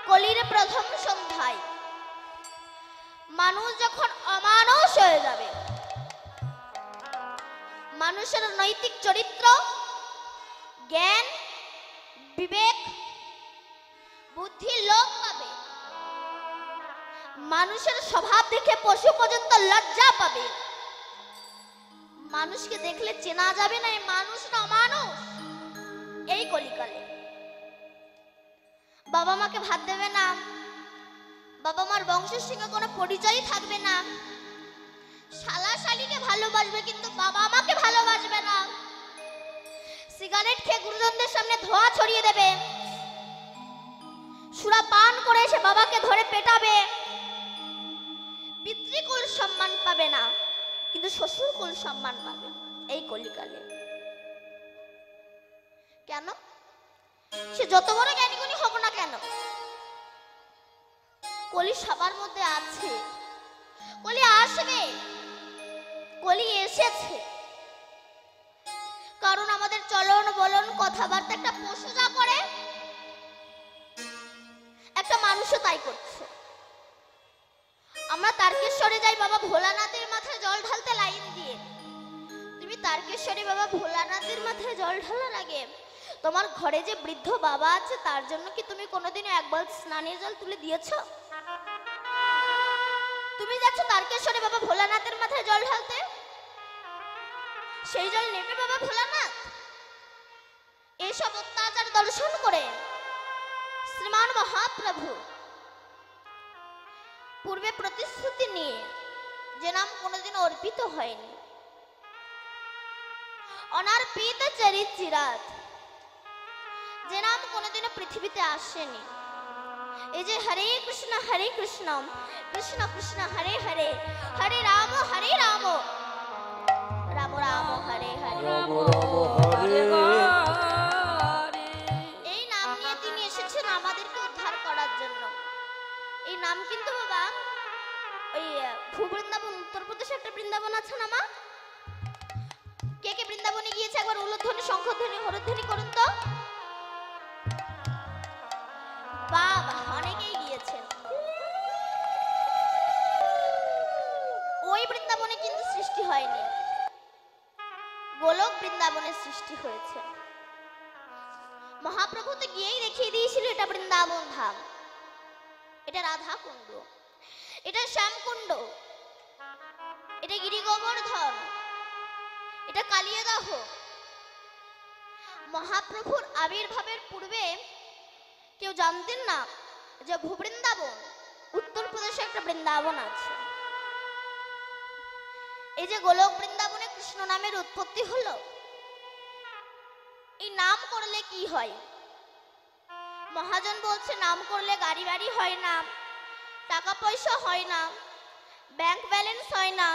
কলির প্রথম সন্ধ্যায় মানুষ যখন অমানুষ হয়ে যাবে, মানুষের নৈতিক চরিত্র, জ্ঞান, বিবেক, বুদ্ধি লোপ পাবে, মানুষের স্বভাব দেখে পশু পর্যন্ত লজ্জা পাবে, মানুষকে দেখলে চেনা যাবে না এই মানুষ না অমানুষ। এই কলিকালে বাবা মাকে ভাত দেবে না, বাবা মার বংশের সঙ্গে কোনো পরিচয় থাকবে না, শালা শালিকে ভালোবাসবে কিন্তু বাবা মাকে ভালোবাসবে না, সিগারেট খেয়ে গুরুজনদের সামনে ধোঁয়া ছড়িয়ে দেবে, সুরা পান করে এসে বাবাকে ধরে পেটাবে, পিতৃকুল সম্মান পাবে না কিন্তু শ্বশুরকুল সম্মান পাবে। এই কলিকালে কেন? সে যত বড় জ্ঞানী গুণী হোক না কেন, কলি সবার মধ্যে আছে, কলি আসবে, কলি এসেছে। কারণ আমাদের চলন বলন কথাবার্তা একটা পশু যা করে একটা মানুষও তাই করছে। আমরা তারকেশ্বরে যাই বাবা ভোলানাথের মাথায় জল ঢালতে লাইন দিয়ে, তুমি তারকেশ্বরে বাবা ভোলানাথের মাথায় জল ঢালার আগে তোমার ঘরে যে বৃদ্ধ বাবা আছে তার জন্য কি তুমি কোনোদিনও এক বালতি স্নানের জল তুলে দিয়েছ? তুমি যাচ্ছ তারকেশ্বরে বাবা ভোলানাথের মাথায় জল ঢালতে, সেই জল নেবে বাবা ভোলানাথ? এইসব অত্যাচার দর্শন করে শ্রীমান মহাপ্রভু পূর্বে প্রতিশ্রুতি নিয়ে যে নাম কোনোদিন অর্পিত হয়নি, অনার্পিত চরিচিরাত, যে নাম কোনোদিনও পৃথিবীতে আসেনি, এই যে হরে কৃষ্ণ কৃষ্ণ কৃষ্ণ হরে হরে, হরে রাম রাম রাম হরে হরে, এই নাম নিয়ে তিনি এসেছেন আমাদেরকে উদ্ধার করার জন্য। এই নাম কিন্তু বাবা ওই ভূবৃন্দাবন, উত্তরপ্রদেশে একটা বৃন্দাবন আছে না মা? কে কে বৃন্দাবনে গিয়েছে একবার উলুধ্বনি শঙ্খধ্বনি হরধ্বনি করুন তো। বাবা অনেকেই গিয়েছেন। ওই বৃন্দাবনে কিন্তু সৃষ্টি হয়নি, গোলক বৃন্দাবনের সৃষ্টি হয়েছে। মহাপ্রভু তো গিয়েই দেখিয়ে দিয়েছিল এটা বৃন্দাবন ধাম, এটা রাধা কুণ্ড, এটা শ্যামকুণ্ড, এটা গিরি গোবর্ধন, এটা কালিয়াদাহ। মহাপ্রভুর আবির্ভাবের পূর্বে কেউ জানতেন না যে ভূবৃন্দাবন উত্তরপ্রদেশে একটা বৃন্দাবন আছে। এই যে গোলক বৃন্দাবনে কৃষ্ণ নামের উৎপত্তি হলো, এই নাম করলে কি হয়? মহাজন বলছে নাম করলে গাড়ি বাড়ি হয় না, টাকা পয়সা হয় না, ব্যাংক ব্যালেন্স হয় না,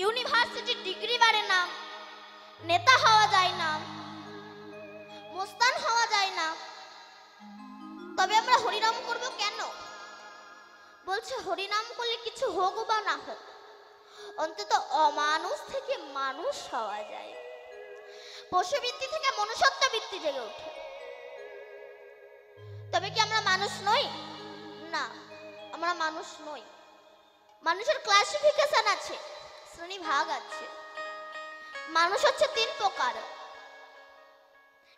ইউনিভার্সিটি ডিগ্রি বাড়ে না, নেতা হওয়া যায় না, মোস্তান হওয়া যায় না। তবে আমরা হরিনাম করব কেন? বলছে হরিনাম করলে কিছু হোক বা না হোক, অন্তত অমানুষ থেকে মানুষ হওয়া যায়, পশুবৃত্তি থেকে মনুষ্যত্ব বৃত্তি জেগে ওঠে। তবে কি আমরা মানুষ নই? না, আমরা মানুষ নই। মানুষের ক্লাসিফিকেশন আছে, শ্রেণী ভাগ আছে। মানুষ হচ্ছে তিন প্রকার,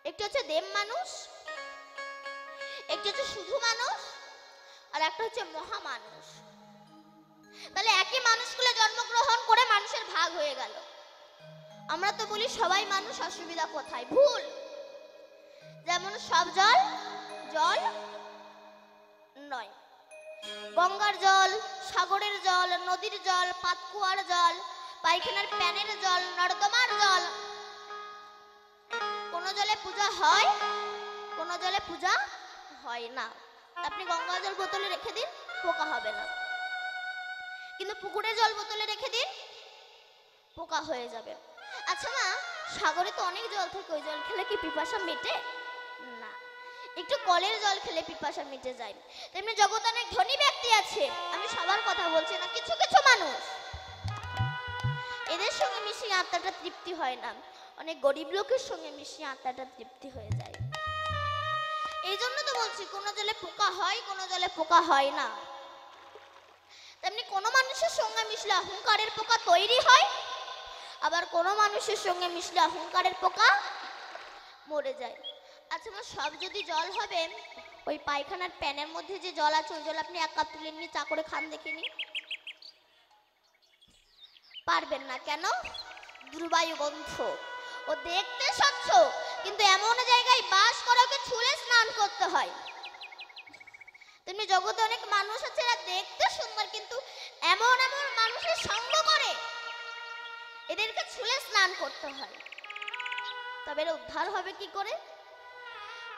একটি হচ্ছে দেব মানুষ, একটি হচ্ছে শুধু মানুষ, আর একটা হচ্ছে মহামানুষ। তাহলে একই মানুষগুলো জন্মগ্রহণ করে মানুষের ভাগ হয়ে গেল। আমরা তো বলি সবাই মানুষ, অসুবিধা কোথায়? ভুল। যেমন সব জল জল নয়, গঙ্গার জল, সাগরের জল, নদীর জল, পাতকুয়ার জল, পায়খানার প্যানের জল, নর্দমার জল, কোন জলে পূজা হয়, কোন জলে পূজা হয় না। আপনি গঙ্গা জল বোতলে রেখে দিন, পোকা হবে না, কিন্তু পুকুরের জল বোতলে রেখে দিন, পোকা হয়ে যাবে। আচ্ছা মা, সাগরে তো অনেক জল থাকে, ওই জল খেলে কি পিপাসা মেটে? না। একটু কলের জল খেলে পিপাসা মিটে যায়। তেমনি জগতে অনেক ধনী ব্যক্তি আছে, আমি সবার কথা বলছি না, কিছু কিছু মানুষ, এদের সঙ্গে মিশিয়ে আত্মাটা তৃপ্তি হয় না, অনেক গরিব লোকের সঙ্গে মিশিয়ে আত্মাটা তৃপ্তি হয়ে যায়। এই জন্য তো বলছি, কোনো জলে পোকা হয়, কোনো জলে পোকা হয় না। তেমনি কোনো মানুষের সঙ্গে মিশলে অহংকারের পোকা তৈরি হয়, আবার কোনো মানুষের সঙ্গে মিশলে অহংকারের পোকা মরে যায়। আচ্ছা আমার সব যদি জল হবে, ওই পায়খানার প্যানের মধ্যে যে জল আছে ওই জল আপনি এক কাপ তুলে নিয়ে চা করে খান দেখিনি? পারবেন না। কেন? দুর্বায়ু গন্ধ। ও দেখতে স্বচ্ছ কিন্তু এমন জায়গায় বাস করে ওকে ছুলে স্নান করতে হয়। তেমনি জগতে অনেক মানুষ আছে এরা দেখতে সুন্দর কিন্তু এমন এমন মানুষের সঙ্গ করে এদেরকে ছুলে স্নান করতে হয়। তবে এর উদ্ধার হবে কি করে?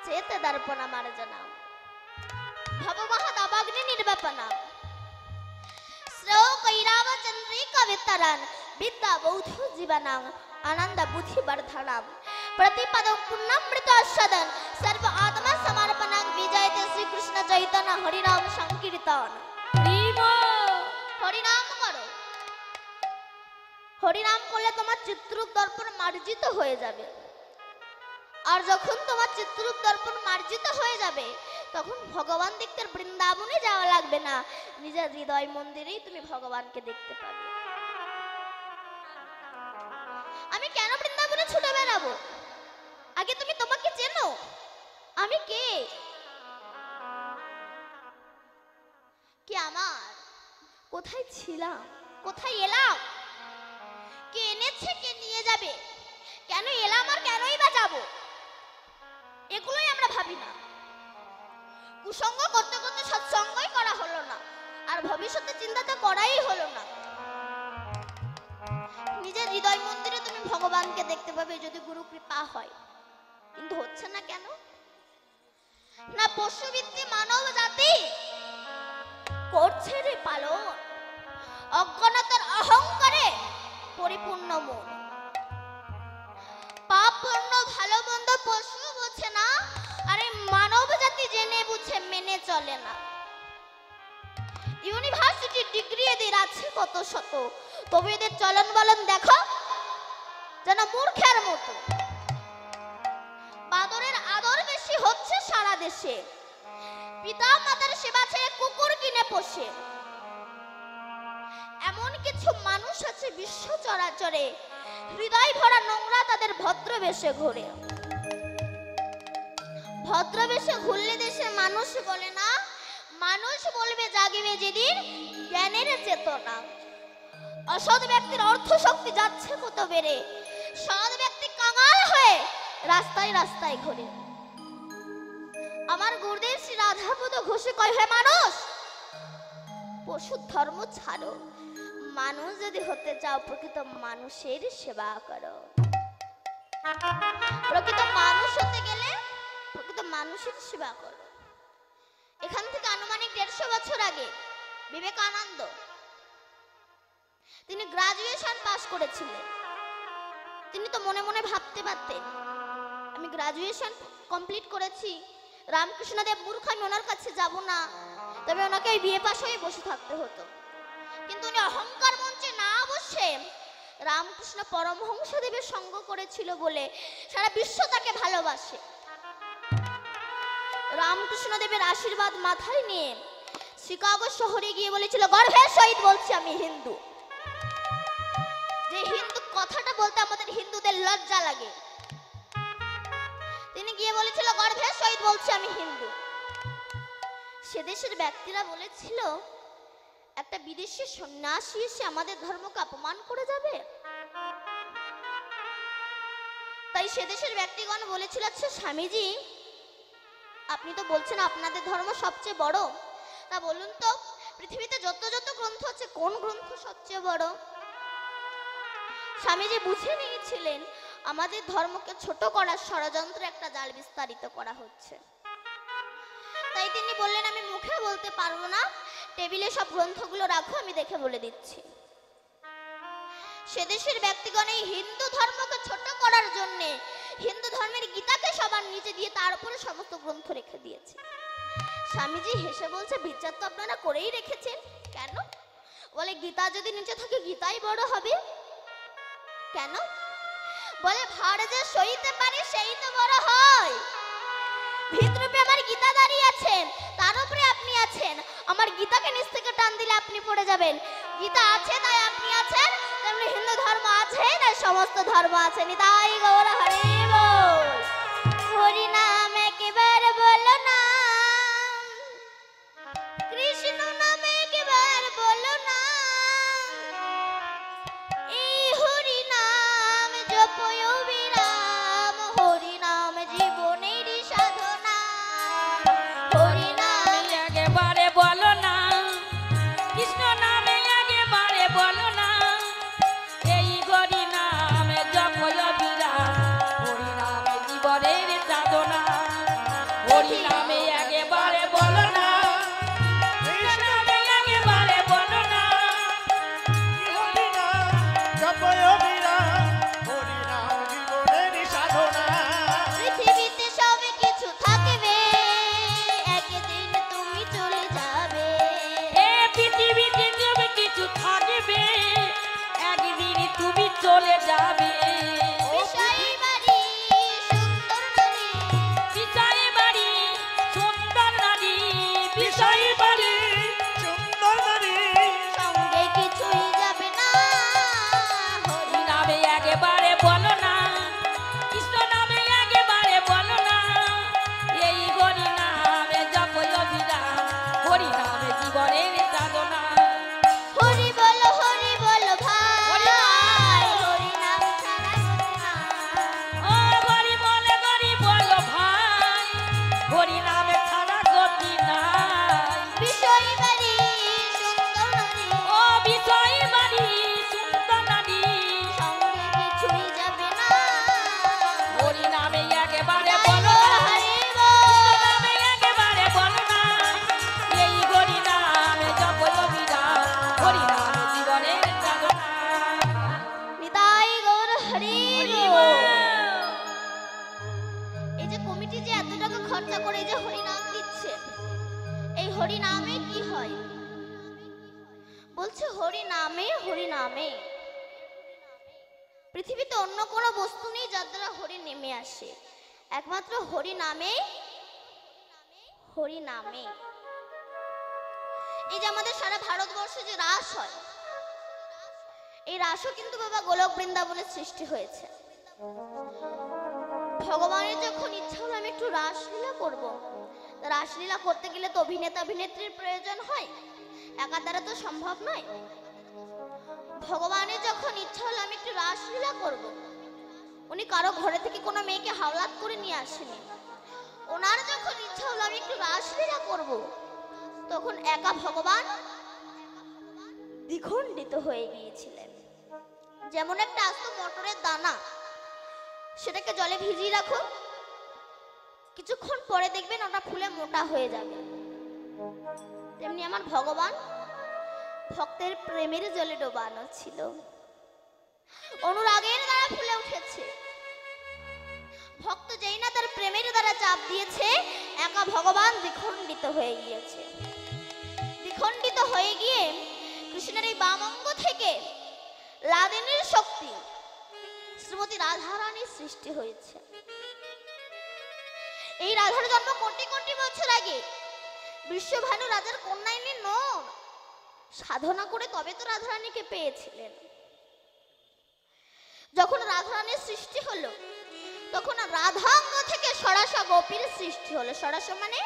চেতে দর্পণা মার্জনা ভবমহা দাবাগ্নি নির্বাপনা শ্রেয় কৈরাব চন্দ্রিকা বিতরণ বিদ্যা বৌদ্ধ জীবনাং আনন্দ বুদ্ধি বর্ধনাম प्रतिपदं पुण्यमृत सदन सर्व आत्मा समर्पणं विजयते श्री कृष्ण चैतन्य हरि नाम संकीर्तन। हरि नाम करो, हरि नाम করলে তোমার চিত্ররূপ দর্পণ মার্জিত হয়ে যাবে। আর যখন তোমার চিত্ররূপ দর্পণ মার্জিত হয়ে যাবে তখন ভগবান দেখতে বৃন্দাবনে যাওয়া লাগবে না, নিজের হৃদয় মন্দিরেই তুমি ভগবানকে দেখতে পাবে। আমি কেন বৃন্দাবনে ছুটে বেড়াবো? আগে তুমি তোমাকে চেনো, আমি কে? কি আমার? কোথায় ছিলাম? কোথায় এলাম? কে এনেছে, কে নিয়ে যাবে? কেন এলাম আর কেনই বা যাবো? এগুলোই আমরা ভাবি না। কুসঙ্গ করতে করতে সৎসঙ্গই করা হলো না, আর ভবিষ্যতে চিন্তা তো করাই হলো না। নিজের হৃদয় মন্দিরে তুমি ভগবানকে দেখতে পাবে যদি গুরু কৃপা হয়, কিন্তু হচ্ছে না কেন? না পশুবৃত্তি মানব জাতি করছে রে পালন, অজ্ঞানতার অহংকারে পরিপূর্ণ মন। পাপ পূর্ণ ভালো মন্দ পশু বোঝে না, আর এই মানব জাতি জেনে বুঝে মেনে চলে না। ইউনিভার্সিটি ডিগ্রি এদের আছে কত শত, তবে এদের চলন বলন দেখো যেন মূর্খের মতো। বাদরের আদর বেশি হচ্ছে সারা দেশে, পিতা মাতার সেবা ছেড়ে কুকুর কিনে পোষে। এমন কিছু মানুষ আছে বিশ্ব চরাচরে হৃদয় ভরা নোংরা তাদের ভদ্রবেশে ঘোরে। ভদ্রবেশে ঘুরলে দেশের মানুষ বলে না, মানুষ বলবে জাগিবে যেদিন জ্ঞানের চেতনা। অসৎ ব্যক্তির অর্থ শক্তি যাচ্ছে কত বেড়ে, সৎ ব্যক্তি কাঙাল হয়ে রাস্তায় রাস্তায় ঘোরে। আমার গুরুদেব শ্রী রাধাপদ ঘোষে কয়, হে মানুষ পশুর ধর্ম ছাড়ো, মানুষ যদি হতে চাও প্রকৃত মানুষের সেবা করো। প্রকৃত মানুষ হতে গেলে প্রকৃত মানুষের সেবা করো। এখান থেকে আনুমানিক 150 বছর আগে বিবেকানন্দ তিনি গ্রাজুয়েশন পাস করেছিলেন। তিনি তো মনে মনে ভাবতে পারতেন আমি গ্রাজুয়েশন কমপ্লিট করেছি, রামকৃষ্ণদেব মূর্খ, আমি ওনার কাছে যাব না, তবে ওনাকে বিয়ে পাশ হয়ে বসে থাকতে হতো। কিন্তু উনি অহংকার মঞ্চে না বসে রামকৃষ্ণ পরমহংসদেবের সঙ্গ করেছিল বলে সারা বিশ্ব তাকে ভালোবাসে। রামকৃষ্ণদেবের আশীর্বাদ মাথায় নিয়ে শিকাগো শহরে গিয়ে বলেছিল, গর্বের সহিত বলছি আমি হিন্দু। যে হিন্দু কথাটা বলতে আমাদের হিন্দুদের লজ্জা লাগে, তিনি গিয়ে বলেছিল গর্বের সহিত বলছি আমি হিন্দু। সে দেশের ব্যক্তিরা বলেছিল একটা বিদেশি সন্ন্যাসী এসে আমাদের ধর্মকে অপমান করে যাবে। তাই সে দেশের ব্যক্তিগণ বলেছিল, আচ্ছা স্বামীজি আপনি তো বলছেন আপনাদের ধর্ম সবচেয়ে বড়, তা বলুন তো পৃথিবীতে যত যত গ্রন্থ আছে কোন গ্রন্থ সবচেয়ে বড়? স্বামীজি বুঝে নিয়েছিলেন আমাদের ধর্মকে ছোট করার ষড়যন্ত্র একটা জাল বিস্তারিত করা হচ্ছে। তাই তিনি বললেন আমি মুখে বলতে পারবো না, টেবিলে সব গ্রন্থগুলো রাখো, আমি দেখে বলে দিচ্ছি। সে দেশের ব্যক্তিগণ এই হিন্দু ধর্মকে ছোট করার জন্য হিন্দু ধর্মের গীতাকে সবার নিচে দিয়ে তার উপরে সমস্ত গ্রন্থ রেখে দিয়েছে। স্বামীজি হেসে বলছে, বিচার তো আপনারা করেই রেখেছেন। কেন? বলে গীতা যদি নিচে থাকে গীতাই বড় হবে। কেন? বলে ভার যে সইতে পারে সেই তো বড় হয়। ভিতরূপে আমার গীতা দাঁড়িয়ে আছেন, তার উপরে আপনি আছেন। আমার গীতাকে নিচ থেকে টান দিলে আপনি পড়ে যাবেন। গীতা আছে তাই আপনি আছেন, তেমনি হিন্দু ধর্ম আছে তাই সমস্ত ধর্ম আছে। নিতাই গৌর হরি বল। হরি নাম একবার বলো না, কৃষ্ণ নাম একবার বলো না, এই হরি নাম জপয় বিরাম, হরি নাম জীবনের সাধনা। হরি নাম একেবারে বলো না, কৃষ্ণ নামে একেবারে বলো না, এই হরি নামে জপয় বিরাম, হরি নামে জীবনের সাধনা। হরি নামে একেবারে বলো না, কৃষ্ণ নামে একেবারে বলো না, হরি নাম জপয় বিরাম, হরি নাম জীবনের সাধনা। পৃথিবীতে সব কিছু থাকবে, একদিন তুমি চলে যাবে। এ পৃথিবীতে সব কিছু থাকবে, একদিন তুমি চলে যাবে। বিষয় বাড়ি সুন্দর নারী, বিষয় বাড়ি সুন্দর নারী, বিষয় বাড়ি সুন্দর নারী, সঙ্গে কিছুই যাবে না। হরি নামে একেবারে বলো না, কৃষ্ণ নামে একেবারে বলো না, এই হরি নামে জপয় বিরাম, হরি নামে জীবনের সাধনা। হরি বলো ভাই, হরি নাম ছাড়া গতি নাই। ও হরি বলো ভাই, হরি নামে ছাড়া গতি নাই। বিষয় বাড়ি সুন্দর নারী, ও বিষয় বাড়ি সুন্দর নারী, সঙ্গে কিছুই যাবে না। হরি নামে একেবারে জয় বলো গো না, হরি কৃষ্ণ বল। নামে একেবারে বলো না, এই হরি নামে জপয় বিরাম, হরি নামে জীবনের সাধনা। নিতাই গৌর হরি হরি বল। বল। এই যে কমিটি যে এত টাকা খরচা করে এই যে হরি নাম দিচ্ছে, এই হরি নামে কি হয়? বলছে হরি নামে, হরি নামে। পৃথিবীতে অন্য কোনো বস্তু নেই যার দ্বারা হরি নেমে আসে, একমাত্র হরি নামে, হরি নামে। এই যে আমাদের সারা ভারতবর্ষে যে রাস হয়, এই রাসও কিন্তু বাবা গোলক বৃন্দাবনের সৃষ্টি হয়েছে। ভগবানের যখন ইচ্ছা হলো আমি একটু রাসলীলা করব, রাসলীলা করতে গেলে তো অভিনেতা অভিনেত্রীর প্রয়োজন হয়, একা দ্বারা তো সম্ভব নয়। ভগবানের যখন ইচ্ছা হলো আমি একটু রাসলীলা করব, উনি কারো ঘরে থেকে কোনো মেয়েকে হাওলাত করে নিয়ে আসেনি। ওনার যখন ইচ্ছা হলো আমি একটু রাসলীলা করব, তখন একা ভগবান দ্বিখণ্ডিত হয়ে গিয়েছিলেন। যেমন একটা আস্ত মটরের দানা, সেটাকে জলে ভিজিয়ে রাখুন, কিছুক্ষণ পরে দেখবেন ওটা ফুলে মোটা হয়ে যাবে। তেমনি আমার ভগবান ভক্তের প্রেমের জলে ডোবানো ছিল, অনুরাগের দ্বারা ফুলে উঠেছে। ভক্ত যেই না তার প্রেমের দ্বারা চাপ দিয়েছে, একা ভগবান দ্বিখণ্ডিত হয়ে গিয়েছে। দ্বিখণ্ডিত হয়ে গিয়ে কৃষ্ণের এই বাম অঙ্গ থেকে লাদেনের শক্তি শ্রীমতী রাধারানীর সৃষ্টি হয়েছে। এই রাধার জন্ম কোটি কোটি বছর আগে বিশ্বভানু রাজার কন্যা ইনি নন, সাধনা করে তবে তো রাধারানীকে পেয়েছিলেন। যখন রাধারানীর সৃষ্টি হলো, তখন রাধাঙ্গ থেকে সরাসা গোপীর সৃষ্টি হলো। সরাসা মানে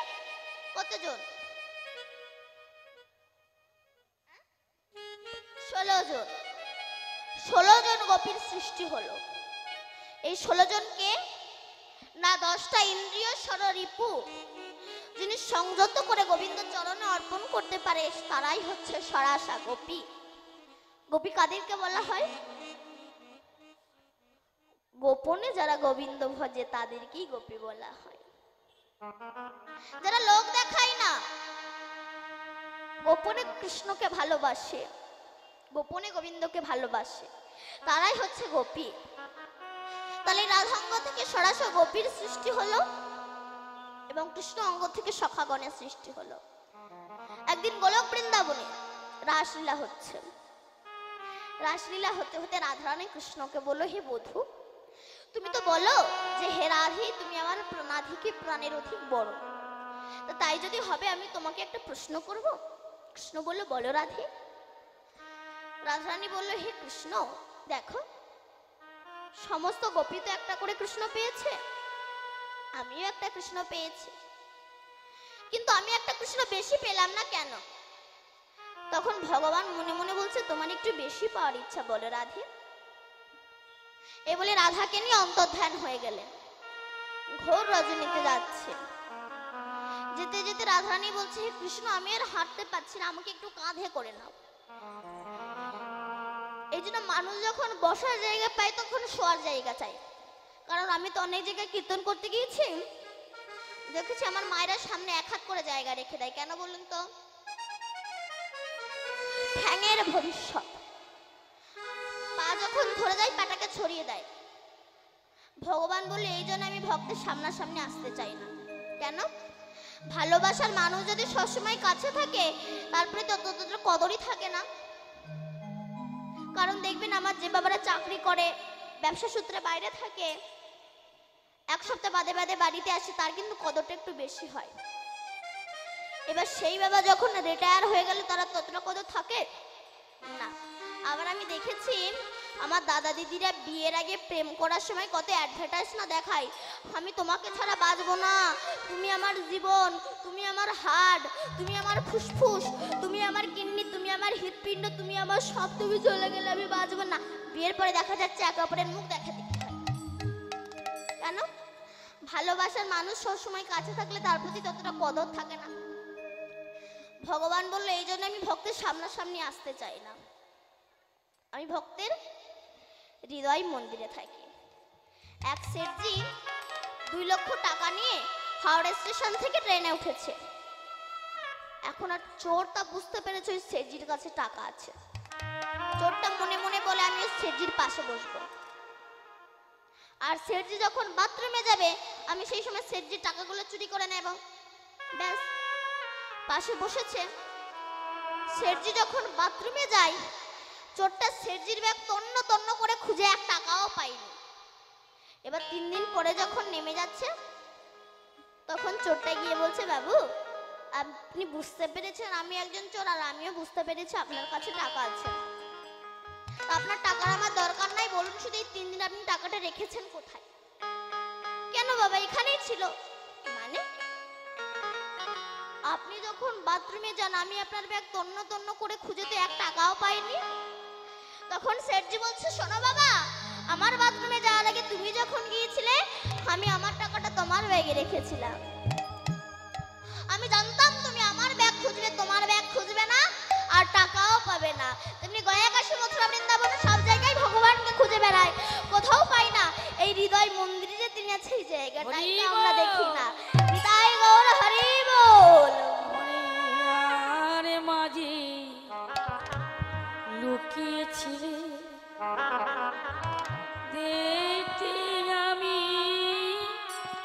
কতজন? 16 জন। 16 জন গোপীর সৃষ্টি হলো। এই 16 জনকে না 10টা ইন্দ্রিয় ষড়রিপু যিনি সংযত করে গোবিন্দ চরণে অর্পণ করতে পারে, তারাই হচ্ছে সরাসা গোপী। গোপী কাদেরকে বলা হয়? গোপনে যারা গোবিন্দ ভজে তাদেরকেই গোপী বলা হয়। যারা লোক দেখায় না, গোপনে কৃষ্ণকে ভালোবাসে, গোপনে গোবিন্দকে ভালোবাসে, তারাই হচ্ছে গোপী। তাহলে রাধাঙ্গ থেকে সরাসা গোপীর সৃষ্টি হলো এবং কৃষ্ণ অঙ্গ থেকে সখাগণের সৃষ্টি হলো। একদিন গোলক বৃন্দাবনে রাসলীলা হচ্ছে। রাসলীলা হতে হতে রাধারানী কৃষ্ণকে বলল, হে বধূ, তুমি তো বলো যে হে রাধে তুমি আমার প্রাণাধিকে প্রাণের অধিক বড়, তো তাই যদি হবে আমি তোমাকে একটা প্রশ্ন করব। কৃষ্ণ বলল বলো রাধে। রাধারানী বলল হে কৃষ্ণ দেখো, সমস্ত গোপী তো একটা করে কৃষ্ণ পেয়েছে, আমিও একটা কৃষ্ণ পেয়েছি, কিন্তু আমি একটা কৃষ্ণ বেশি পেলাম না কেন? তখন ভগবান মনে মনে বলছে তোমার একটু বেশি পাওয়ার ইচ্ছা বলো রাধে। এ বলে রাধাকে নিয়ে অন্তর্ধান হয়ে গেলেন। ঘোর রজনীতে যাচ্ছে, যেতে যেতে রাধারানী বলছে হে কৃষ্ণ আমি আর হাঁটতে পারছি না, আমাকে একটু কাঁধে করে নাও। এই জন্য মানুষ যখন বসার জায়গা পায় তখন শোয়ার জায়গা চাই। কারণ আমি তো অনেক জায়গায় কীর্তন করতে গিয়েছি, দেখেছি আমার মায়েরা সামনে এক হাত করে জায়গা রেখে দেয়। কেন বলুন তো? ঠ্যাঙের ভবিষ্যৎ। পা যখন ধরে যায় পাটাকে ছড়িয়ে দেয়। ভগবান বলে এই জন্য আমি ভক্তের সামনাসামনি আসতে চাই না। কেন? ভালোবাসার মানুষ যদি সবসময় কাছে থাকে তারপরে ততটা কদরই থাকে না। কারণ দেখবেন আমার যে বাবারা চাকরি করে, ব্যবসা সূত্রে বাইরে থাকে, এক সপ্তাহ বাদে বাদে বাড়িতে আসে, তার কিন্তু কদরটা একটু বেশি হয়। এবার সেই বাবা যখন রিটায়ার হয়ে গেলে তারা ততটা কদর থাকে না। আবার আমি দেখেছি আমার দাদা দিদিরা বিয়ের আগে প্রেম করার সময় কত অ্যাডভার্টাইজ না দেখায়, আমি তোমাকে ছাড়া বাঁচবো না, তুমি আমার জীবন, তুমি আমার হাড়, তুমি আমার ফুসফুস, তুমি আমার কিডনি, তুমি আমার হৃৎপিণ্ড, তুমি আমার সব, তুমি চলে গেলে আমি বাঁচবো না। বিয়ের পরে দেখা যাচ্ছে একে অপরের মুখ দেখা দিতে হয়। কেন? ভালোবাসার মানুষ সবসময় কাছে থাকলে তার প্রতি ততটা কদর থাকে না। ভগবান বললো এই জন্য আমি ভক্তের সামনাসামনি আসতে চাই না, আমি ভক্তের হৃদয় মন্দিরে থাকি। এক শেঠজি 2 লক্ষ টাকা নিয়ে হাওড়া স্টেশন থেকে ট্রেনে উঠেছে। এখন আর চোরটা বুঝতে পেরেছে ওই শেঠজির কাছে টাকা আছে। চোরটা মনে মনে বলে আমি ওই শেঠজির পাশে বসবো, আর শেঠজি যখন বাথরুমে যাবে আমি সেই সময় শেঠজির টাকাগুলো চুরি করে নেব। ব্যাস, পাশে বসেছে। শেঠজি যখন বাথরুমে যায় চোরটা শেঠজির ব্যাগ তন্ন তন্ন করে খুঁজে 1 টাকাও পায়নি। এবার 3 দিন পরে যখন নেমে যাচ্ছে তখন চোরটা গিয়ে বলছে বাবু আপনি বুঝতে পেরেছেন আমি একজন চোর, আর আমিও বুঝতে পেরেছি আপনার কাছে টাকা আছে, আপনার টাকার আমার দরকার নাই, বলুন শুধু এই 3 দিন আপনি টাকাটা রেখেছেন কোথায়? কেন বাবা এখানেই ছিল। মানে আপনি যখন বাথরুমে যান আমি আপনার ব্যাগ তন্ন তন্ন করে খুঁজে তো 1 টাকাও পাইনি। তখন শেঠজি বলছে শোনো বাবা, আমার বাথরুমে যাওয়ার আগে তুমি যখন গিয়েছিলে আমি আমার টাকাটা তোমার ব্যাগে রেখেছিলাম। আমি জানতাম তুমি আমার ব্যাগ খুঁজবে, তোমার ব্যাগ খুঁজবে না আর টাকাও পাবে না। তেমনি গয়া কাশী মথুরা বৃন্দাবনে সব জায়গায় ভগবানকে খুঁজে বেড়ায়, কোথাও পাই না। এই হৃদয় মন্দিরে যে তিনি আছে এই জায়গাটাই তো আমরা দেখি না। নিতাই গৌর হরি বল। আরে মাঝি লুকিয়েছিলে দেখতে আমি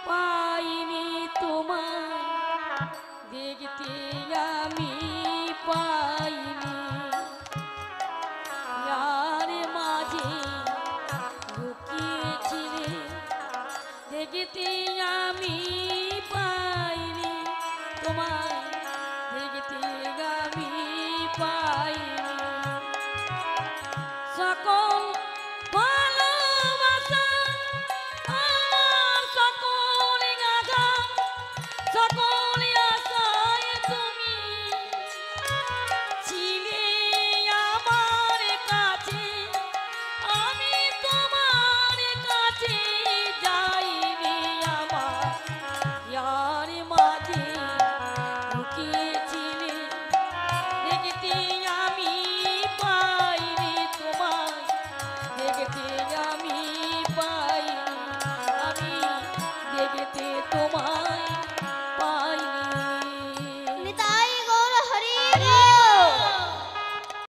পাইনি তোমায়, দেখতে আমি পাইনি। আরে মাঝি লুকিয়েছিলে দেখতে আমি পাইনি তোমায়, দেখতে আমি পাইনি। সকল ভালোবাসা আমার সকল গাথা, সকল আশায় তুমি ছিলে আমার কাছে, আমি তোমার কাছে যাইনি। আমার ইয়ার মাঝে লুকিয়েছিলে দেখতে